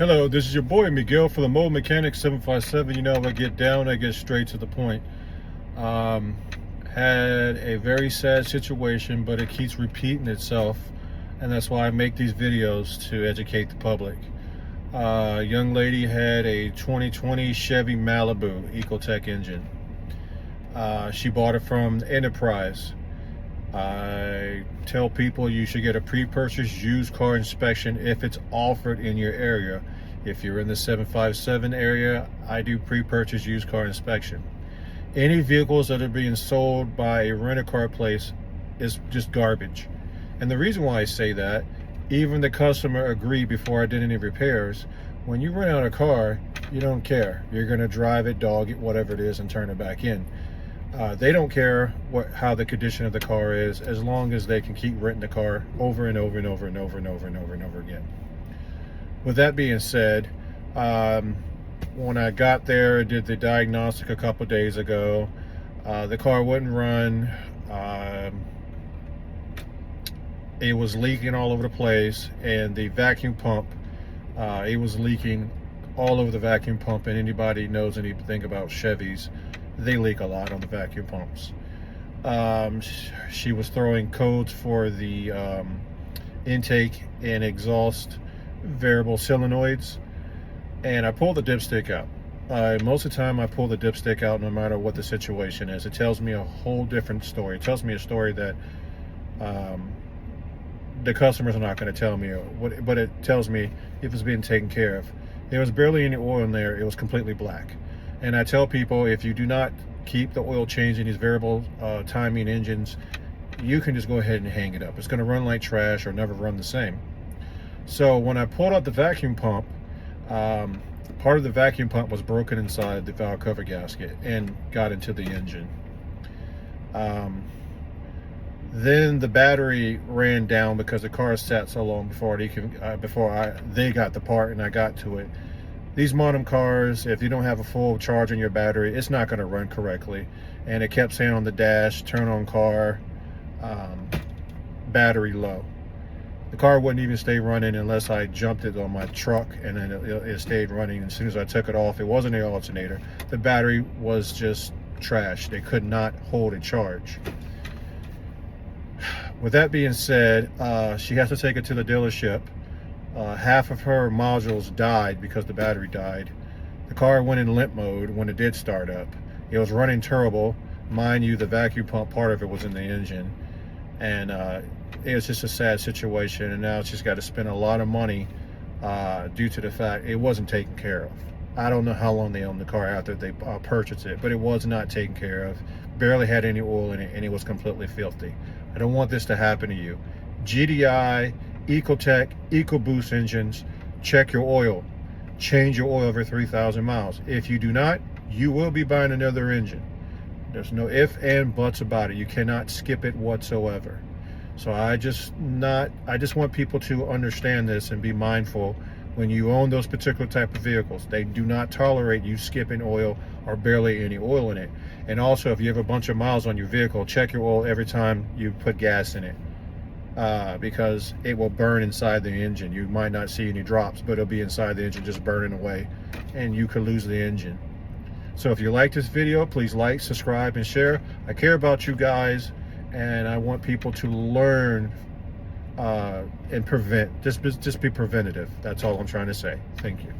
Hello, this is your boy Miguel for the Mobile Mechanic 757. You know, I get down, I get straight to the point. Had a very sad situation, but it keeps repeating itself, and that's why I make these videos, to educate the public. A young lady had a 2020 Chevy Malibu Ecotec engine. She bought it from Enterprise. I tell people you should get a pre-purchase used car inspection if it's offered in your area. If you're in the 757 area, I do pre-purchase used car inspection. Any vehicles that are being sold by a rent-a-car place is just garbage. And the reason why I say that, even the customer agreed before I did any repairs, when you rent out a car, you don't care. You're gonna drive it, dog it, whatever it is, and turn it back in. They don't care how the condition of the car is, as long as they can keep renting the car over and over and over and over and over and over and over again. With that being said, when I got there, I did the diagnostic a couple days ago. The car wouldn't run. It was leaking all over the place, and the vacuum pump, it was leaking all over the vacuum pump. And anybody knows anything about Chevys, they leak a lot on the vacuum pumps. She was throwing codes for the intake and exhaust variable solenoids, and I pulled the dipstick out. Most of the time I pull the dipstick out no matter what the situation is. It tells me a whole different story. It tells me a story that the customers are not going to tell me, but it tells me if it's being taken care of. There was barely any oil in there. It was completely black. And I tell people, if you do not keep the oil change in these variable timing engines, you can just go ahead and hang it up. It's going to run like trash or never run the same. So when I pulled out the vacuum pump, part of the vacuum pump was broken inside the valve cover gasket and got into the engine. Then the battery ran down because the car sat so long before they got the part and I got to it. These modern cars, if you don't have a full charge on your battery, it's not going to run correctly. And it kept saying on the dash, turn on car, battery low. The car wouldn't even stay running unless I jumped it on my truck, and then it stayed running. As soon as I took it off, it wasn't an alternator. The battery was just trash. They could not hold a charge. With that being said, she has to take it to the dealership. Half of her modules died because the battery died. The car went in limp mode when it did start up. It was running terrible. Mind you, the vacuum pump part of it was in the engine. And it was just a sad situation, and now she's got to spend a lot of money due to the fact it wasn't taken care of. I don't know how long they owned the car after they purchased it, but it was not taken care of. Barely had any oil in it, and it was completely filthy. I don't want this to happen to you. GDI, Ecotec, EcoBoost engines, check your oil. Change your oil every 3,000 miles. If you do not, you will be buying another engine. There's no ifs and buts about it. You cannot skip it whatsoever. So I just want people to understand this and be mindful when you own those particular type of vehicles. They do not tolerate you skipping oil or barely any oil in it. And also, if you have a bunch of miles on your vehicle, check your oil every time you put gas in it, because it will burn inside the engine. You might not see any drops, but it'll be inside the engine just burning away, and you could lose the engine. So if you like this video, please like, subscribe, and share. I care about you guys, and I want people to learn and prevent. Just be preventative. That's all I'm trying to say. Thank you.